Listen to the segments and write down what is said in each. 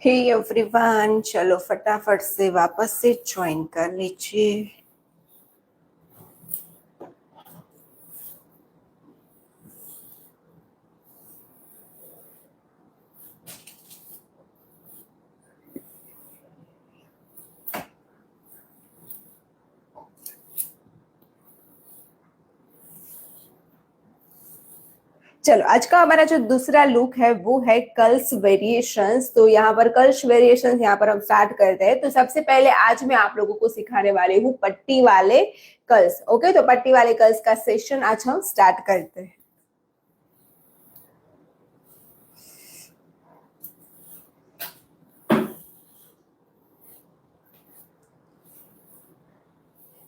Hey everyone, चलो फटाफट से वापस से ज्वाइन कर लीजिए। चलो, आज का हमारा जो दूसरा लुक है वो है कर्ल्स वेरिएशंस। तो यहाँ पर कर्ल्स वेरिएशंस यहाँ पर हम स्टार्ट करते हैं। तो सबसे पहले आज मैं आप लोगों को सिखाने वाली हूँ पट्टी वाले कर्ल्स। ओके, तो पट्टी वाले कर्ल्स का सेशन आज हम स्टार्ट करते हैं।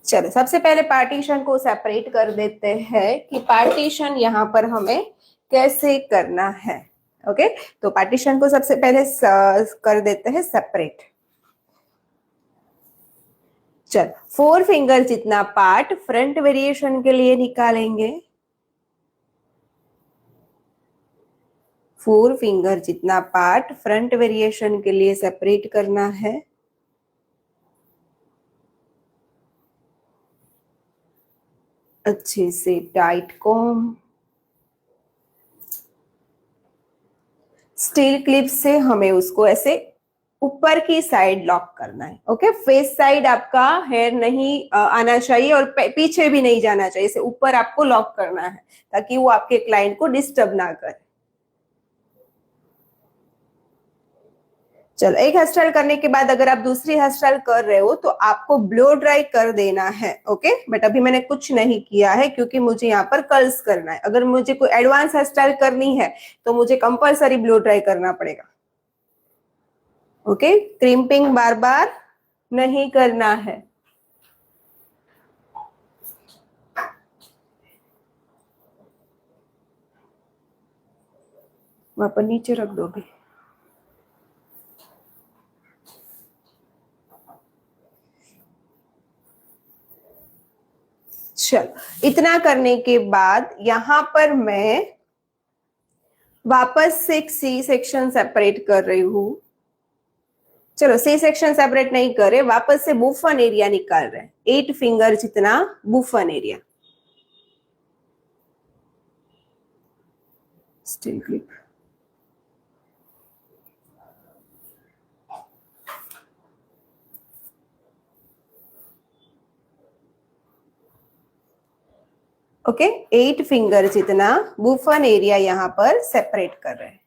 चलो, सबसे पहले पार्टीशन को सेपरेट कर देते हैं कि पार्टीशन यहाँ पर हमें कैसे करना है। ओके, तो पार्टीशन को सबसे पहले कर देते हैं सेपरेट। चल, 4 फिंगर जितना पार्ट फ्रंट वेरिएशन के लिए निकालेंगे। 4 फिंगर जितना पार्ट फ्रंट वेरिएशन के लिए सेपरेट करना है। अच्छे से टाइट कॉम, स्टील क्लिप से हमें उसको ऐसे ऊपर की साइड लॉक करना है। ओके, फेस साइड आपका हेयर नहीं आना चाहिए और पीछे भी नहीं जाना चाहिए। इसे ऊपर आपको लॉक करना है ताकि वो आपके क्लाइंट को डिस्टर्ब ना करे। चलो, एक हेयर स्टाइल करने के बाद अगर आप दूसरी हेयर स्टाइल कर रहे हो तो आपको ब्लो ड्राई कर देना है। ओके, बट अभी मैंने कुछ नहीं किया है क्योंकि मुझे यहाँ पर कर्ल्स करना है। अगर मुझे कोई एडवांस हेयर स्टाइल करनी है तो मुझे कंपलसरी ब्लो ड्राई करना पड़ेगा। ओके, क्रिम्पिंग बार बार नहीं करना है। वहां पर नीचे रख दोगे। चलो, इतना करने के बाद यहां पर मैं वापस से एक सी सेक्शन सेपरेट कर रही हूं। चलो, सी सेक्शन सेपरेट नहीं करे, वापस से बुफन एरिया निकाल रहे हैं। 8 फिंगर जितना बुफन area. Steel clip, okay, 8 finger जितना बुफन एरिया यहां पर सेपरेट कर रहे हैं।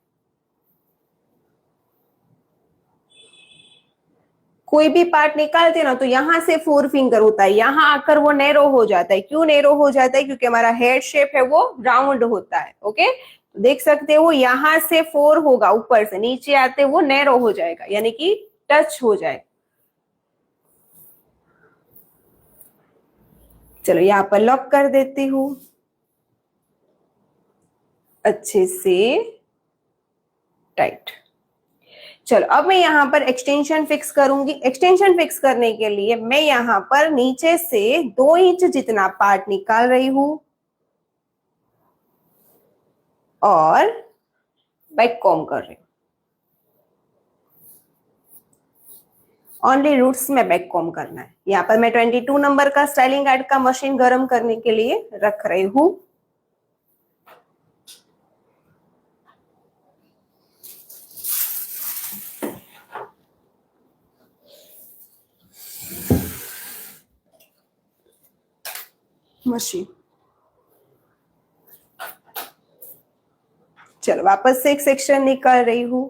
कोई भी पार्ट निकालते ना तो यहां से 4 फिंगर होता है, यहां आकर वो नैरो हो जाता है। क्यों नैरो हो जाता है? क्योंकि हमारा हेड शेप है वो राउंड होता है। ओके, तो देख सकते हो यहां से 4 होगा, ऊपर से नीचे आते वो नैरो हो जाएगा, यानी कि टच हो जाएगा। चलो, यहां पर लॉक कर देती हूं अच्छे से टाइट। चलो, अब मैं यहां पर एक्सटेंशन फिक्स करूंगी। एक्सटेंशन फिक्स करने के लिए मैं यहां पर नीचे से 2 इंच जितना पार्ट निकाल रही हूं और बैक कॉम कर रही हूं। ओनली रूट्स में बैक कॉम करना है। यहाँ पर मैं 22 नंबर का स्टाइलिंग गाइड का मशीन गर्म करने के लिए रख रही हूं। मशीन, चलो वापस से एक सेक्शन निकाल रही हूं।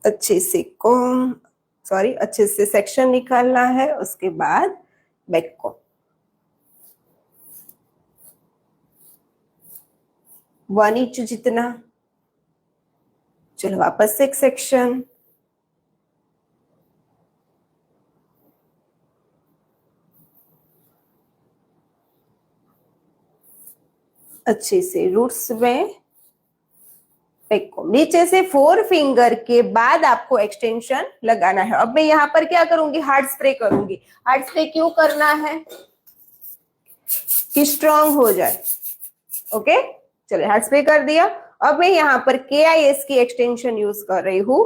अच्छे से कॉम, सॉरी, अच्छे से सेक्शन निकालना है। उसके बाद बैक कॉम 1 इंच जितना। चलो, वापस से एक सेक्शन। अच्छे से रूट्स में बैक कॉम। नीचे से 4 फिंगर के बाद आपको एक्सटेंशन लगाना है। अब मैं यहाँ पर क्या करूंगी? हार्ड स्प्रे करूंगी। हार्ड स्प्रे क्यों करना है? कि स्ट्रांग हो जाए। ओके, चलिए, हार्ड स्प्रे कर दिया अब मैं यहाँ पर KIS की एक्सटेंशन यूज कर रही हूं।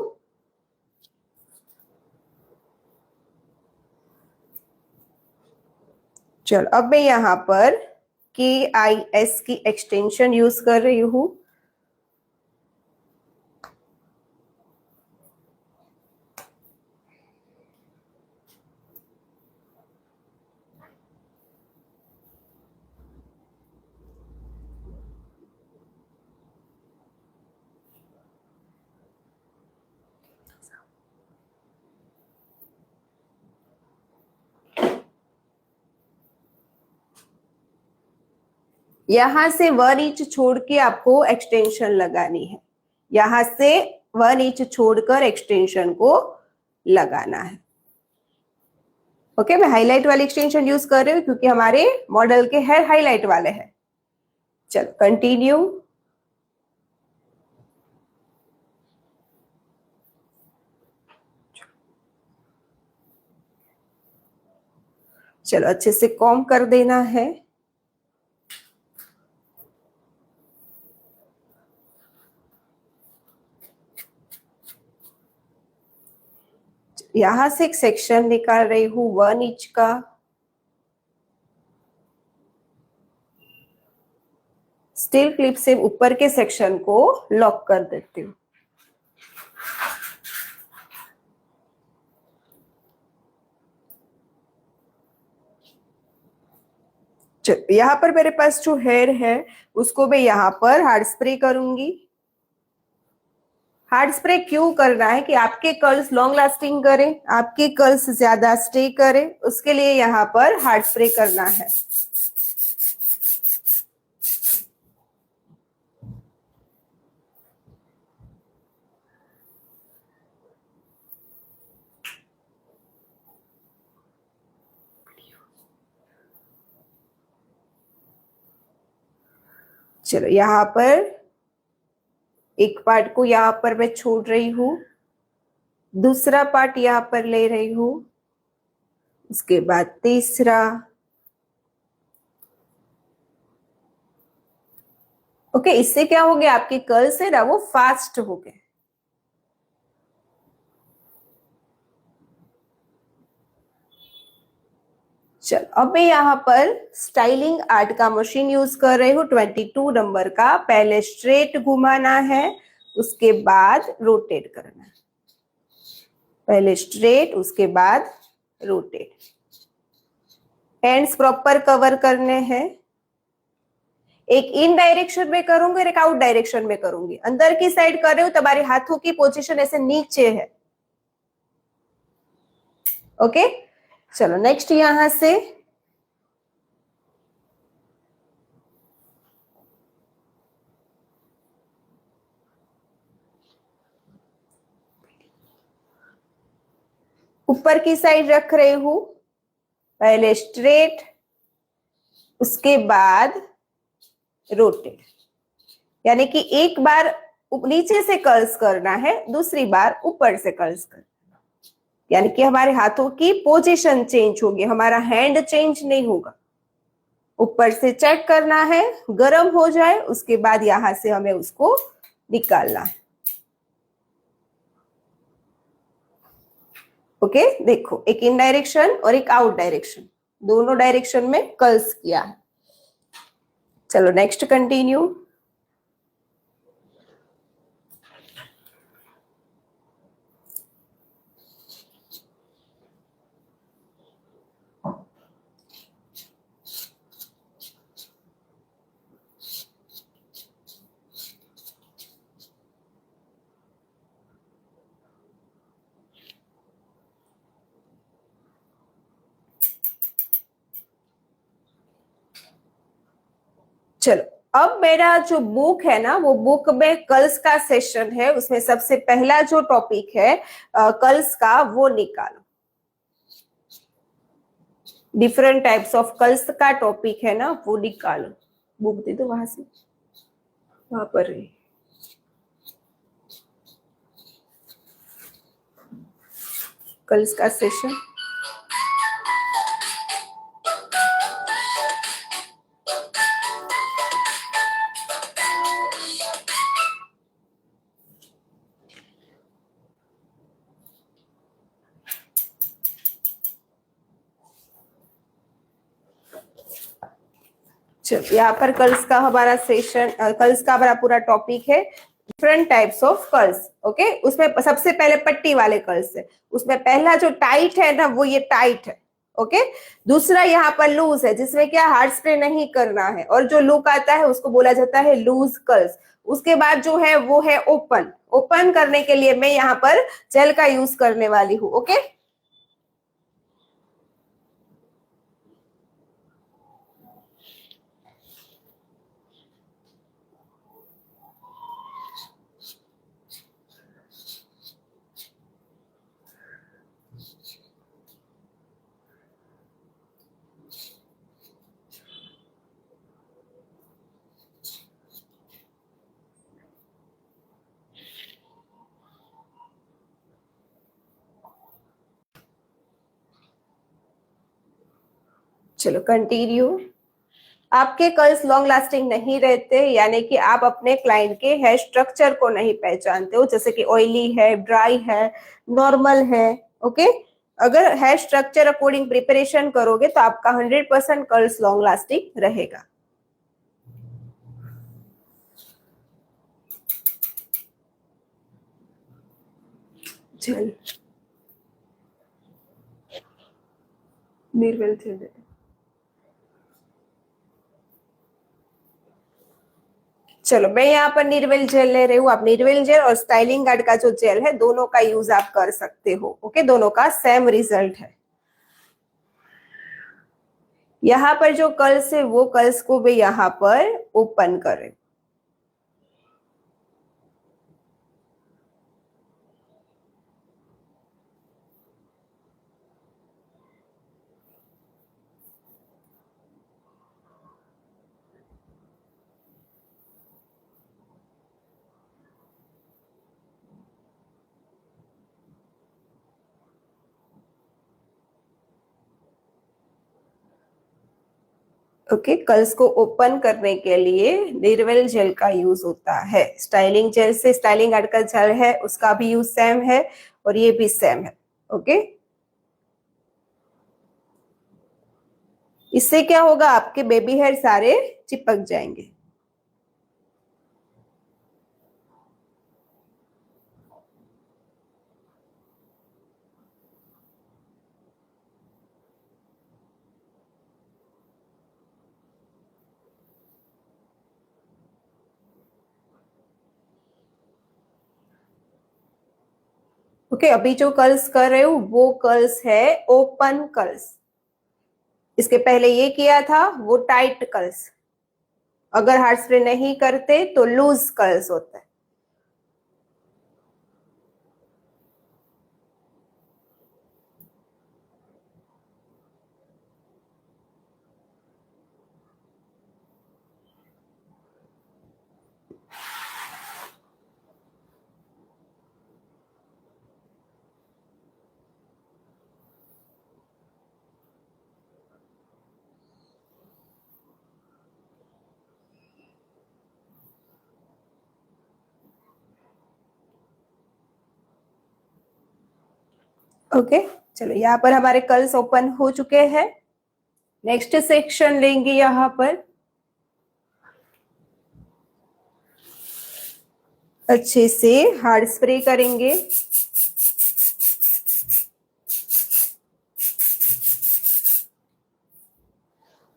चलो अब मैं यहाँ पर KIS की एक्सटेंशन यूज कर रही हूं। यहां से 1 इंच छोड़ के आपको एक्सटेंशन लगानी है। यहां से 1 इंच छोड़कर एक्सटेंशन को लगाना है। ओके, मैं हाईलाइट वाली एक्सटेंशन यूज कर रही हूँ क्योंकि हमारे मॉडल के हेयर हाईलाइट वाले हैं। चलो कंटिन्यू। चलो अच्छे से कॉम्ब कर देना है। यहां से एक सेक्शन निकाल रही हूं 1 इंच का। स्टील क्लिप से ऊपर के सेक्शन को लॉक कर देती हूँ। यहाँ पर मेरे पास जो हेयर है उसको मैं यहाँ पर हार्ड स्प्रे करूंगी। हार्ड स्प्रे क्यों करना है कि आपके कर्ल्स लॉन्ग लास्टिंग करें, आपके कर्ल्स ज्यादा स्टे करें, उसके लिए यहाँ पर हार्ड स्प्रे करना है। चलो यहाँ पर एक पार्ट को यहाँ पर मैं छोड़ रही हूं, दूसरा पार्ट यहाँ पर ले रही हूं, उसके बाद तीसरा। ओके, इससे क्या हो गया, आपके कर्ल्स है ना वो फास्ट हो गए। चलो अब मैं यहाँ पर स्टाइलिंग आर्ट का मशीन यूज कर रही हूँ 22 नंबर का। पहले स्ट्रेट घुमाना है, उसके बाद रोटेट करना है। पहले स्ट्रेट, उसके बाद रोटेट। हैंड्स प्रॉपर कवर करने हैं। एक इन डायरेक्शन में करूंगी और एक आउट डायरेक्शन में करूंगी। अंदर की साइड कर रही हूँ, तुम्हारे हाथों की पोजीशन ऐसे नीचे है। ओके, चलो नेक्स्ट यहां से ऊपर की साइड रख रही हूं। पहले स्ट्रेट, उसके बाद रोटेट। यानी कि एक बार नीचे से कर्ल्स करना है, दूसरी बार ऊपर से कर्ल्स करना है। यानी कि हमारे हाथों की पोजीशन चेंज होगी, हमारा हैंड चेंज नहीं होगा। ऊपर से चेक करना है, गर्म हो जाए, उसके बाद यहां से हमें उसको निकालना है। ओके, देखो एक इन डायरेक्शन और एक आउट डायरेक्शन, दोनों डायरेक्शन में कर्ल्स किया है। चलो नेक्स्ट कंटिन्यू। चलो अब मेरा जो बुक है ना, वो बुक में कर्ल्स का सेशन है, उसमें सबसे पहला जो टॉपिक है कर्ल्स का, वो निकालो। डिफरेंट टाइप्स ऑफ कर्ल्स का टॉपिक है ना, वो निकालो। बुक दे दो वहां से, वहां पर है कर्ल्स का सेशन। चलो यहाँ पर कर्ल्स का हमारा सेशन, कर्ल्स का हमारा पूरा टॉपिक है different types of curls. Okay, उसमें सबसे पहले पट्टी वाले कर्ल्स है, उसमें पहला जो टाइट है ना वो ये टाइट है। ओके, दूसरा यहाँ पर लूज है जिसमें क्या हार्ड स्प्रे नहीं करना है, और जो लुक आता है उसको बोला जाता है लूज कर्ल्स। उसके बाद जो है वो है ओपन। ओपन करने के लिए मैं यहाँ पर जेल का यूज करने वाली हूँ। ओके, चलो कंटिन्यू। आपके कर्ल्स लॉन्ग लास्टिंग नहीं रहते, यानी कि आप अपने क्लाइंट के हेयर स्ट्रक्चर को नहीं पहचानते हो, जैसे कि ऑयली है, ड्राई है, नॉर्मल है। ओके, अगर हेयर स्ट्रक्चर अकॉर्डिंग प्रिपरेशन करोगे तो आपका 100% कर्ल्स लॉन्ग लास्टिंग रहेगा। चल निर्वेल थे। चलो मैं यहाँ पर निर्वेल जेल ले रही हूँ, आप निर्वेल जेल और स्टाइलिंग गार्ड का जो जेल है दोनों का यूज आप कर सकते हो। ओके, दोनों का सेम रिजल्ट है। यहाँ पर जो कर्ल्स है वो कर्ल्स को भी यहाँ पर ओपन करें। ओके, कर्ल्स को ओपन करने के लिए निर्वेल जेल का यूज होता है। स्टाइलिंग जेल से स्टाइलिंग गार्ड का जेल है उसका भी यूज सेम है, और ये भी सेम है। ओके, इससे क्या होगा, आपके बेबी हेयर सारे चिपक जाएंगे। ओके, अभी जो कर्ल्स कर रहे हो वो कर्ल्स है ओपन कर्ल्स। इसके पहले ये किया था वो टाइट कर्ल्स। अगर हार्ड स्प्रे नहीं करते तो लूज कर्ल्स होता है। ओके, चलो यहाँ पर हमारे कर्ल्स ओपन हो चुके हैं। नेक्स्ट सेक्शन लेंगे, यहाँ पर अच्छे से हार्ड स्प्रे करेंगे।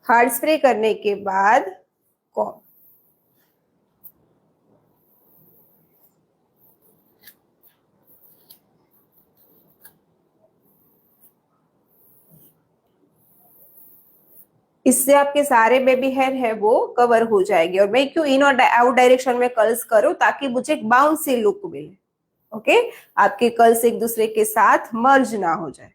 हार्ड स्प्रे करने के बाद कॉम। इससे आपके सारे बेबी हेयर है वो कवर हो जाएंगे। और मैं क्यों इन और आउट डायरेक्शन में कर्ल्स करूं, ताकि मुझे एक बाउंसी लुक मिले। ओके, आपके कर्ल्स एक दूसरे के साथ मर्ज ना हो जाए।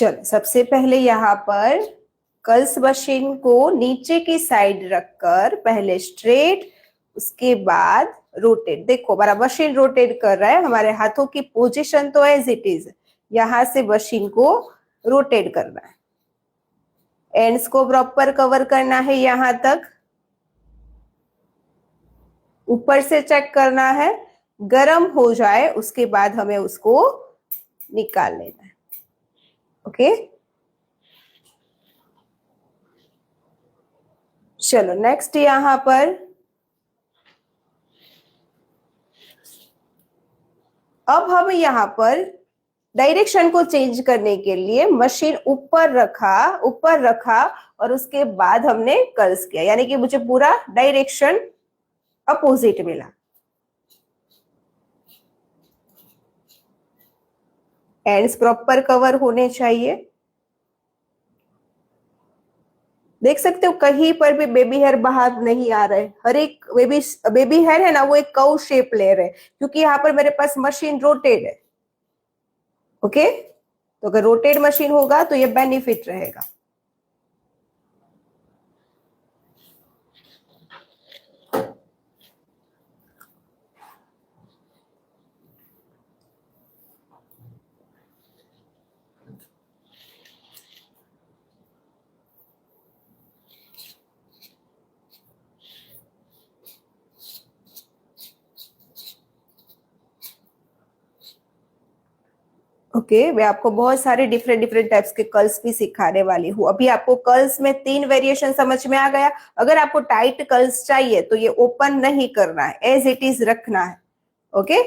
चलो सबसे पहले यहाँ पर कर्ल्स मशीन को नीचे की साइड रखकर पहले स्ट्रेट, उसके बाद रोटेट। देखो हमारा मशीन रोटेट कर रहा है, हमारे हाथों की पोजीशन तो एज इट इज, यहां से मशीन को रोटेट करना है, एंड्स को प्रॉपर कवर करना है यहां तक, ऊपर से चेक करना है, गरम हो जाए उसके बाद हमें उसको निकाल लेना है। ओके चलो नेक्स्ट यहां पर अब हम यहां पर डायरेक्शन को चेंज करने के लिए मशीन ऊपर रखा और उसके बाद हमने कर्ल्स किया, यानी कि मुझे पूरा डायरेक्शन अपोजिट मिला। एंड्स प्रॉपर कवर होने चाहिए। देख सकते हो कहीं पर भी बेबी हेयर बाहर नहीं आ रहे, हर एक बेबी हेयर है ना वो एक कर्व शेप ले रहे, क्योंकि यहाँ पर मेरे पास मशीन रोटेट है। ओके तो अगर रोटेट मशीन होगा तो ये बेनिफिट रहेगा। ओके मैं आपको बहुत सारे डिफरेंट डिफरेंट टाइप्स के कर्ल्स भी सिखाने वाली हूँ। अभी आपको कर्ल्स में 3 वेरिएशन समझ में आ गया। अगर आपको टाइट कर्ल्स चाहिए तो ये ओपन नहीं करना है, एज इट इज रखना है। ओके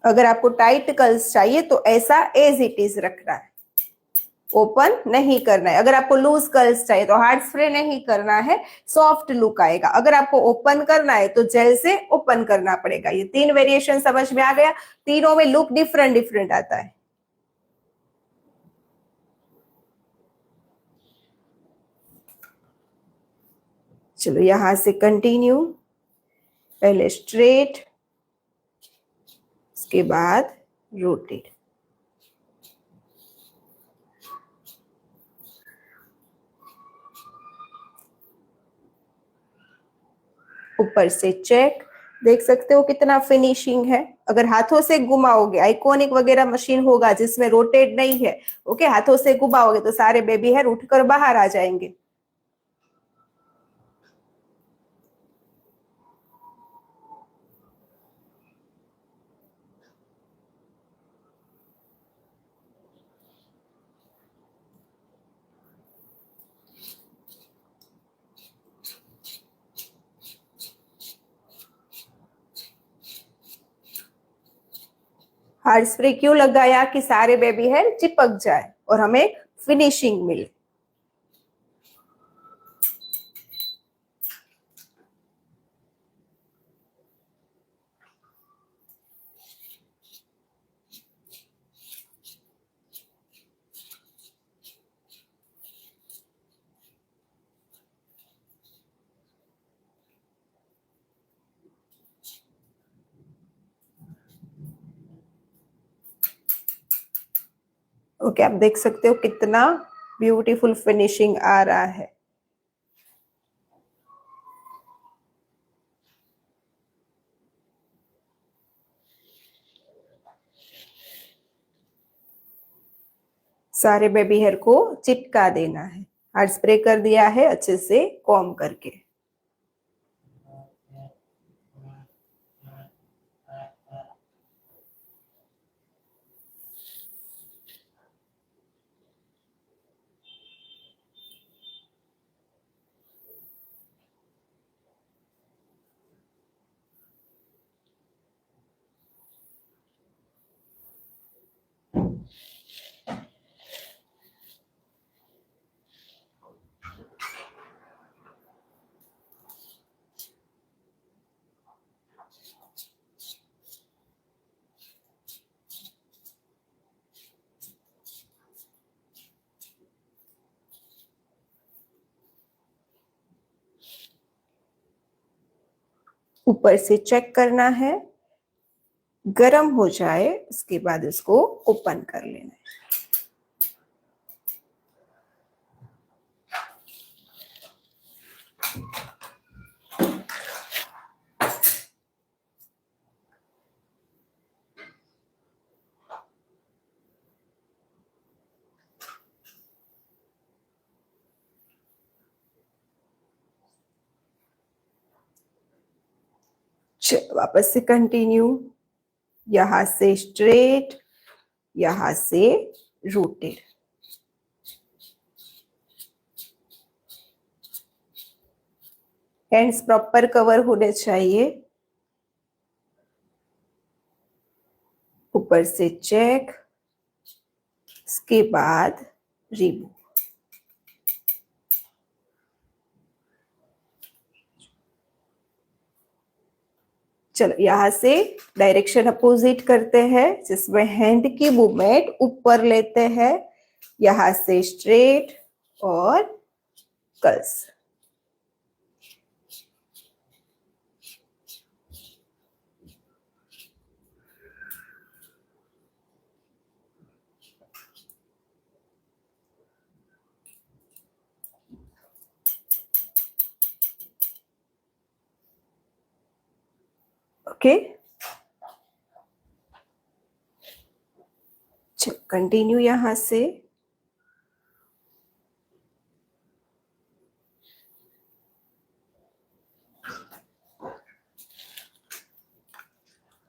अगर आपको टाइट कर्ल्स चाहिए तो ऐसा एज इट इज रखना है, ओपन नहीं करना है। अगर आपको लूज कर्ल्स चाहिए तो हार्ड स्प्रे नहीं करना है, सॉफ्ट लुक आएगा। अगर आपको ओपन करना है तो जेल से ओपन करना पड़ेगा। ये 3 वेरिएशन समझ में आ गया। तीनों में लुक डिफरेंट डिफरेंट आता है। चलो यहां से कंटिन्यू, पहले स्ट्रेट, उसके बाद रोटेट। ऊपर से चेक, देख सकते हो कितना फिनिशिंग है। अगर हाथों से घुमाओगे, आइकॉनिक वगैरह मशीन होगा जिसमें रोटेट नहीं है, ओके हाथों से घुमाओगे तो सारे बेबी हेयर उठकर बाहर आ जाएंगे। हार्ड स्प्रे क्यों लगाया? कि सारे बेबी हेयर चिपक जाए और हमें फिनिशिंग मिले। ओके आप देख सकते हो कितना ब्यूटीफुल फिनिशिंग आ रहा है। सारे बेबी हेयर को चिपका देना है। हार्ड स्प्रे कर दिया है अच्छे से कॉम करके। ऊपर से चेक करना है, गरम हो जाए उसके बाद इसको ओपन कर लेना है। चलो वापस से कंटिन्यू, यहां से स्ट्रेट, यहां से रोटेट। हैंड्स प्रॉपर कवर होने चाहिए। ऊपर से चेक, इसके बाद रिमूव। चलो यहां से डायरेक्शन अपोजिट करते हैं, जिसमें हैंड की मूवमेंट ऊपर लेते हैं, यहां से स्ट्रेट और कर्ल्स। ओके, चलो कंटिन्यू यहां से।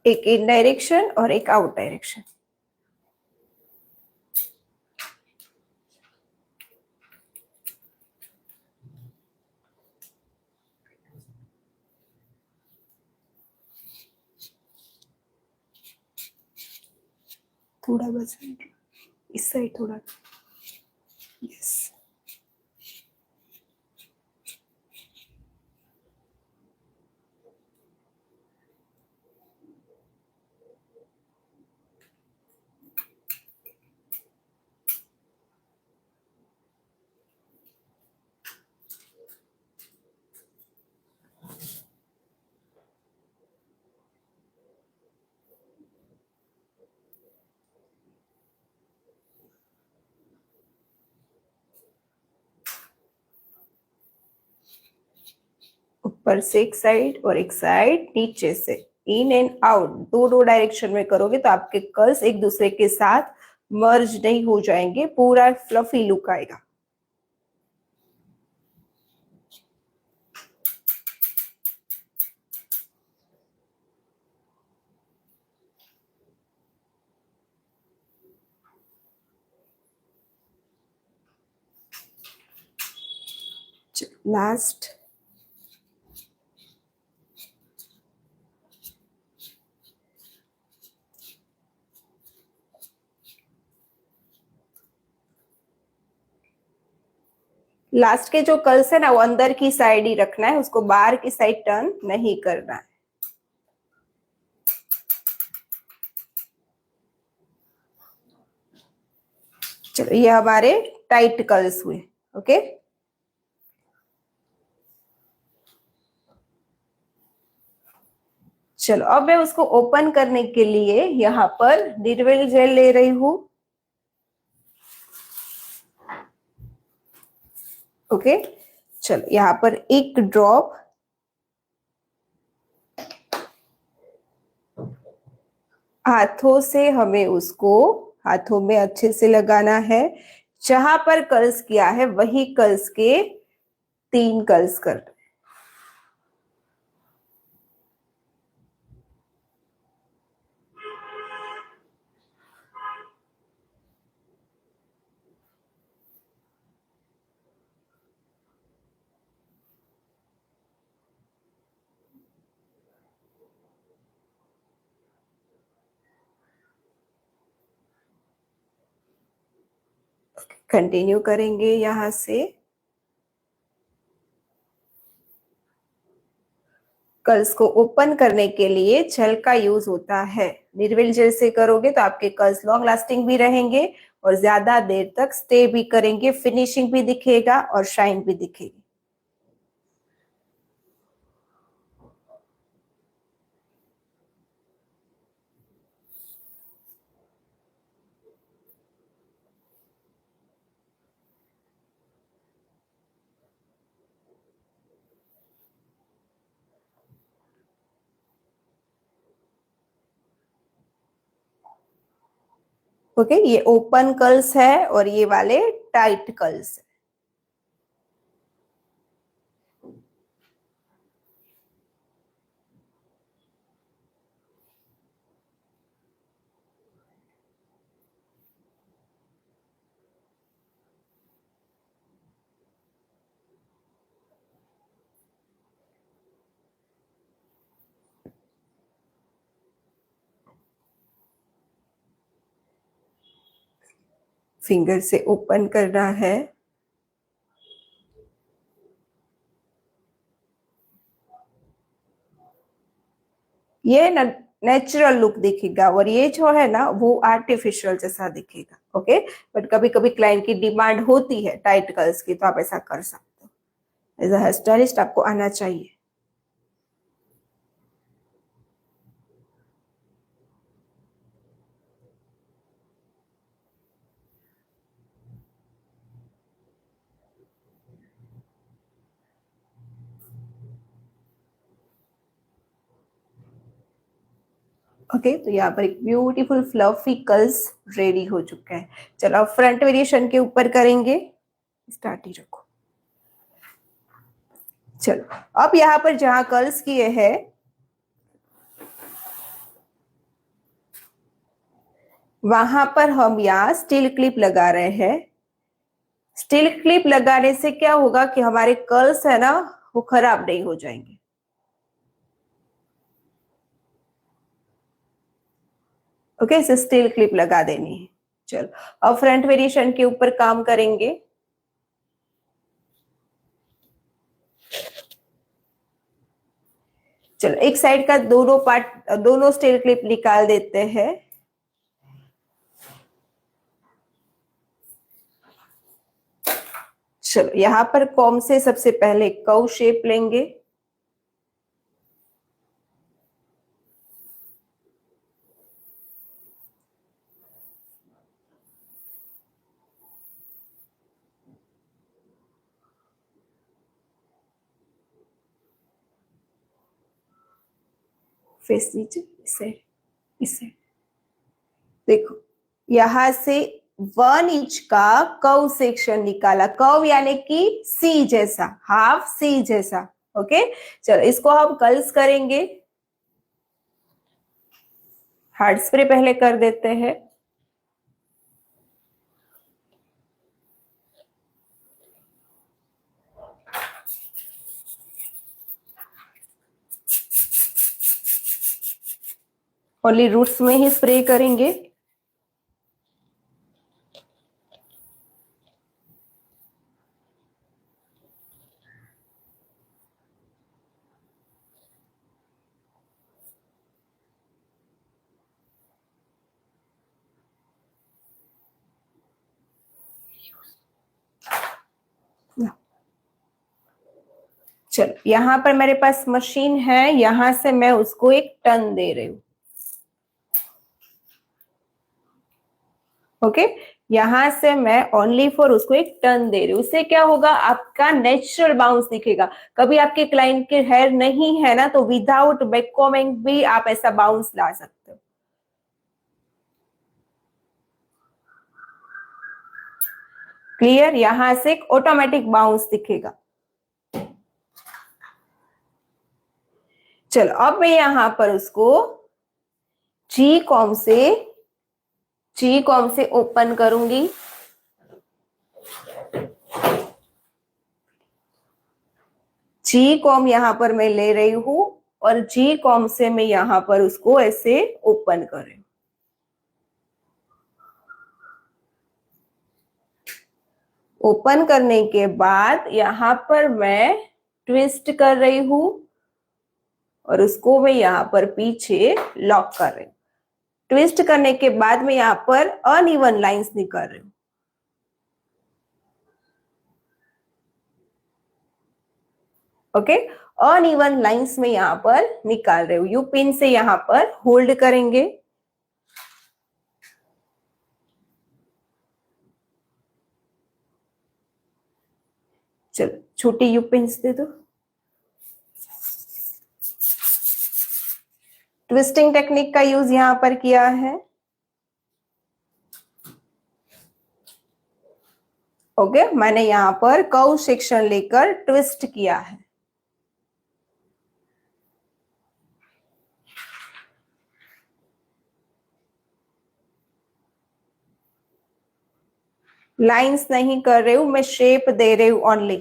एक इन डायरेक्शन और एक आउट डायरेक्शन। थोड़ा बस इस साइड थोड़ा, यस। ऊपर से एक साइड और एक साइड नीचे से, इन एंड आउट दो डायरेक्शन में करोगे तो आपके कर्ल्स एक दूसरे के साथ मर्ज नहीं हो जाएंगे, पूरा फ्लफी लुक आएगा। लास्ट, लास्ट के जो कर्ल्स है ना वो अंदर की साइड ही रखना है, उसको बाहर की साइड टर्न नहीं करना है। चलो ये हमारे टाइट कर्ल्स हुए। ओके, चलो अब मैं उसको ओपन करने के लिए यहाँ पर निरवेल जेल ले रही हूं। ओके, चलो यहाँ पर एक ड्रॉप हाथों से हमें उसको हाथों में अच्छे से लगाना है। जहां पर कर्ल्स किया है वही कर्ल्स के 3 कर्ल्स कर। कंटिन्यू करेंगे यहां से। कर्ल्स को ओपन करने के लिए जेल का यूज होता है। निरवेल जेल से करोगे तो आपके कर्ल्स लॉन्ग लास्टिंग भी रहेंगे और ज्यादा देर तक स्टे भी करेंगे, फिनिशिंग भी दिखेगा और शाइन भी दिखेगी। ओके, ये ओपन कर्ल्स है और ये वाले टाइट कर्ल्स है। फिंगर से ओपन करना है। ये नेचुरल लुक दिखेगा और ये जो है ना वो आर्टिफिशियल जैसा दिखेगा। ओके, बट कभी कभी क्लाइंट की डिमांड होती है टाइट कर्ल्स की, तो आप ऐसा कर सकते हो। एज अ हेयर स्टाइलिस्ट आपको आना चाहिए। ओके, तो यहाँ पर एक ब्यूटीफुल फ्लफी कर्ल्स रेडी हो चुका है। चलो अब फ्रंट वेरिएशन के ऊपर करेंगे। स्टार्ट ही रखो। चलो अब यहाँ पर जहां कर्ल्स किए हैं वहां पर हम यहाँ स्टील क्लिप लगा रहे हैं। स्टील क्लिप लगाने से क्या होगा कि हमारे कर्ल्स है ना वो खराब नहीं हो जाएंगे। ओके, इसे स्टील क्लिप लगा देनी है। चलो अब फ्रंट वेरिएशन के ऊपर काम करेंगे। चलो एक साइड का दोनों पार्ट, दोनों स्टील क्लिप निकाल देते हैं। चलो यहां पर कॉम से सबसे पहले कर्व शेप लेंगे। फेस नीचे, इसे देखो, यहां से 1 इंच का कर्व सेक्शन निकाला। कर्व यानी कि सी जैसा, हाफ सी जैसा। ओके, चलो इसको हम कर्ल्स करेंगे। हार्ड स्प्रे पहले कर देते हैं। ओनली रूट्स में ही स्प्रे करेंगे। चलो यहां पर मेरे पास मशीन है, यहां से मैं उसको एक टर्न दे रही हूं। ओके, यहां से मैं ओनली फॉर उसको एक टर्न दे रही हूँ। उससे क्या होगा, आपका नेचुरल बाउंस दिखेगा। कभी आपके क्लाइंट के हेयर नहीं है ना, तो विदाउट बैक कॉम्बिंग भी आप ऐसा बाउंस ला सकते हो। क्लियर, यहां से एक ऑटोमेटिक बाउंस दिखेगा। चलो अब मैं यहां पर उसको जी कॉम से ओपन करूंगी। जी कॉम यहां पर मैं ले रही हूं और जी कॉम से मैं यहां पर उसको ऐसे ओपन कर रही हूं। ओपन करने के बाद यहां पर मैं ट्विस्ट कर रही हूं और उसको मैं यहां पर पीछे लॉक कर रही हूं। ट्विस्ट करने के बाद मैं यहां पर अनइवन लाइंस निकाल रही हूं। ओके, अनइवन लाइंस में यहां पर निकाल रहे हो। यू पिन से यहां पर होल्ड करेंगे। चलो छोटी यू पिन्स दे दो। ट्विस्टिंग टेक्निक का यूज यहां पर किया है। ओके, मैंने यहाँ पर कर्व सेक्शन लेकर ट्विस्ट किया है। लाइंस नहीं कर रही हूं मैं, शेप दे रही हूं ओनली।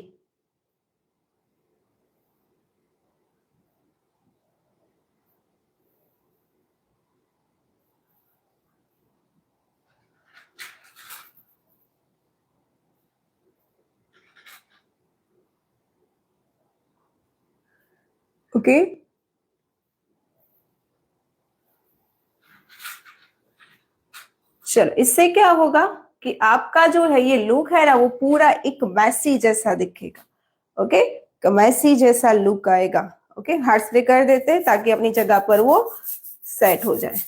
ओके, चलो इससे क्या होगा कि आपका जो है ये लुक है ना, वो पूरा एक मैसी जैसा दिखेगा। ओके, तो मैसी जैसा लुक आएगा। ओके, हार्ड स्प्रे कर देते हैं ताकि अपनी जगह पर वो सेट हो जाए।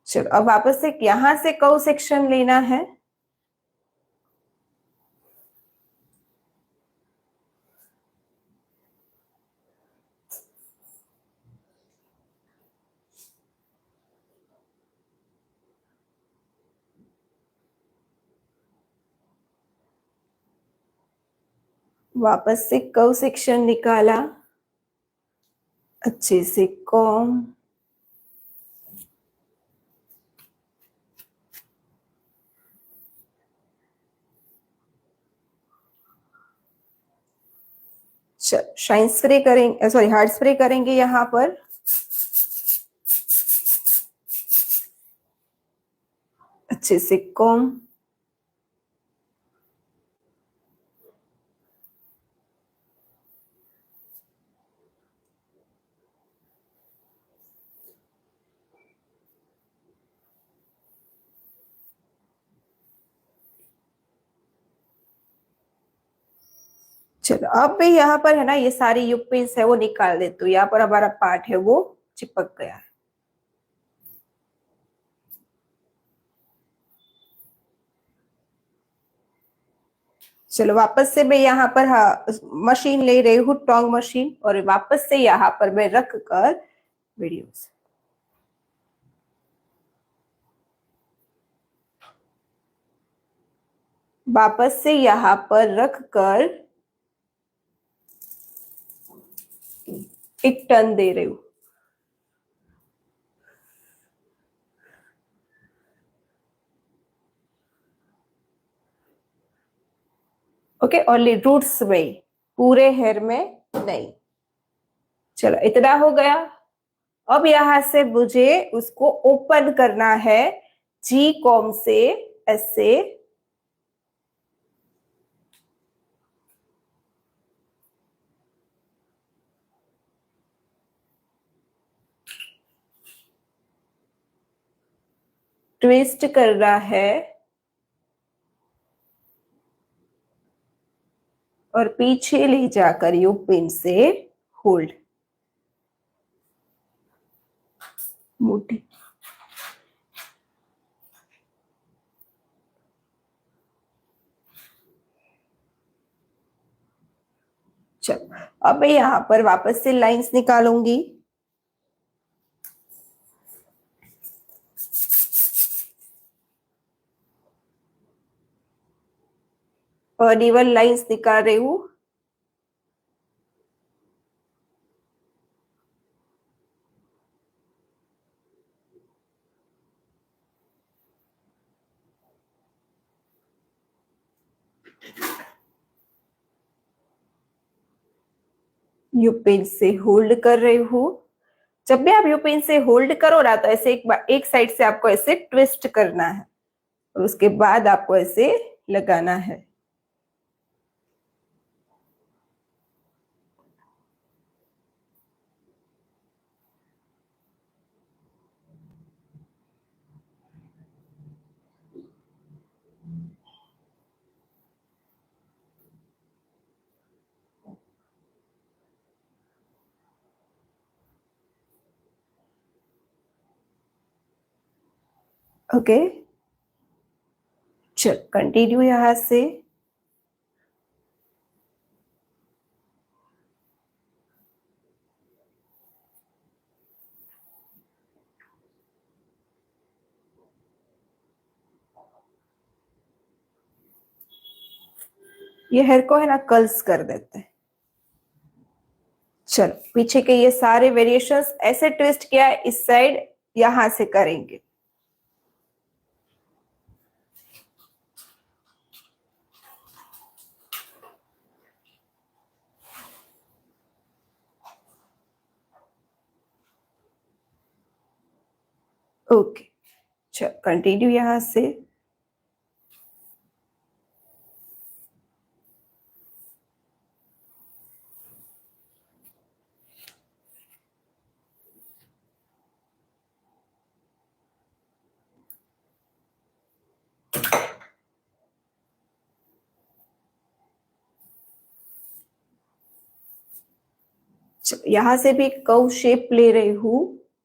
चलो अब वापस से यहां से कर्व सेक्शन लेना है। वापस से कर्व सेक्शन निकाला, अच्छे से कॉम, शाइन स्प्रे करेंगे, सॉरी हार्ड स्प्रे करेंगे यहां पर। अच्छे से कॉम, चलो अब भी यहाँ पर है ना, ये सारी यूपिन्स है वो निकाल देते, तो यहाँ पर हमारा पार्ट है वो चिपक गया है। चलो वापस से मैं यहाँ पर मशीन ले रही हूँ, टोंग मशीन, और वापस से यहाँ पर मैं रख कर वीडियोस, वापस से यहाँ पर रख कर एक टर्न दे रही हूँ। ओके, ओनली रूट्स में, पूरे हेयर में नहीं। चलो इतना हो गया। अब यहां से मुझे उसको ओपन करना है जी कॉम से, ऐसे। ट्विस्ट करना है और पीछे ले जाकर यू पिन से होल्ड, मोटी। चलो अब मैं यहां पर वापस से लाइंस निकालूंगी। और इवन लाइंस निकाल रही हूं। यू पिन से होल्ड कर रही हूं। जब भी आप यू पिन से होल्ड करो ना, तो ऐसे एक साइड से आपको ऐसे ट्विस्ट करना है और उसके बाद आपको ऐसे लगाना है। ओके, चल कंटिन्यू यहां से। ये हेयर को है ना कर्ल्स कर देते हैं। चलो पीछे के ये सारे वेरिएशंस ऐसे ट्विस्ट किया है, इस साइड यहां से करेंगे। ओके चलो कंटिन्यू यहां से। यहां से भी कर्व शेप ले रही हूं।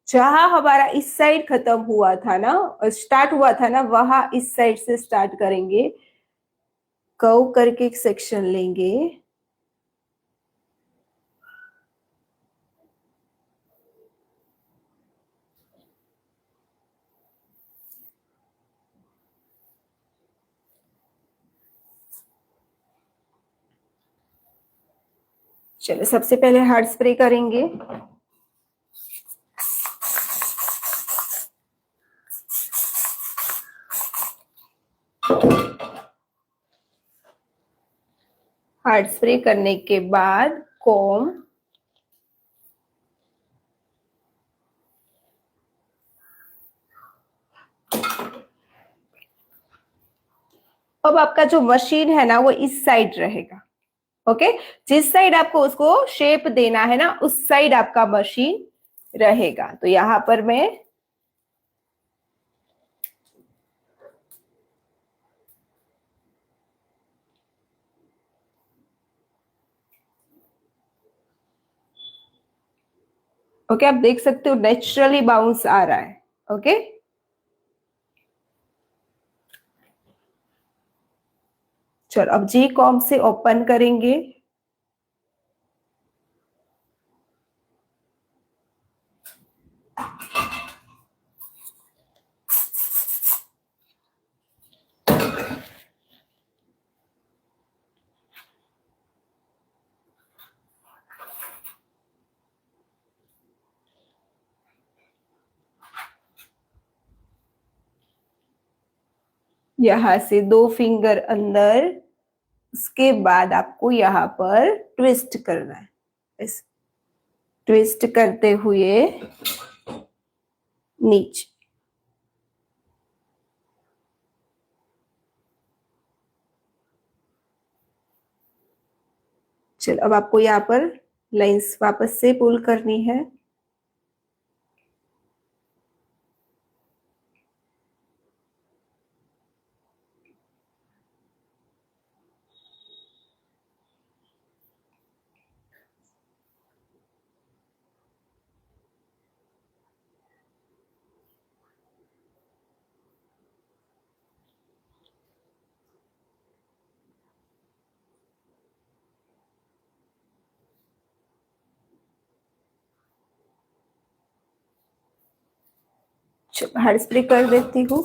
जहां हमारा इस साइड खत्म हुआ था ना, स्टार्ट हुआ था ना, वहां इस साइड से स्टार्ट करेंगे। कर्व करके एक सेक्शन लेंगे। चलो सबसे पहले हार्ड स्प्रे करेंगे। हार्ड स्प्रे करने के बाद कॉम, अब आपका जो मशीन है ना वो इस साइड रहेगा। ओके, जिस साइड आपको उसको शेप देना है ना उस साइड आपका मशीन रहेगा। तो यहां पर मैं ओके, आप देख सकते हो नेचुरली बाउंस आ रहा है। ओके चलो अब जी कॉम से ओपन करेंगे। यहां से 2 फिंगर अंदर, उसके बाद आपको यहां पर ट्विस्ट करना है। इस ट्विस्ट करते हुए नीचे। चलो अब आपको यहाँ पर लाइंस वापस से पुल करनी है। चलो हार्ड स्प्रे कर देती हूँ।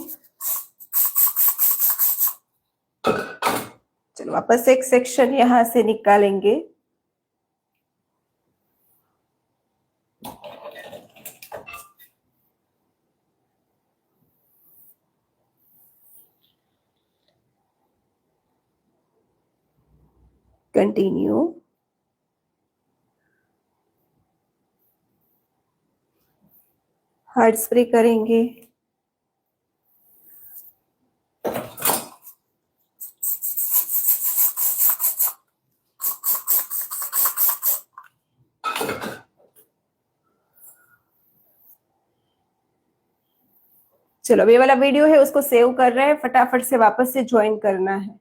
चलो वापस एक सेक्शन यहां से निकालेंगे। कंटिन्यू। हार्ड स्प्रे करेंगे। चलो अब ये वाला वीडियो है उसको सेव कर रहे हैं, फटाफट से वापस से ज्वाइन करना है।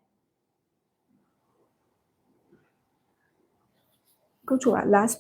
कुछ हुआ लास्ट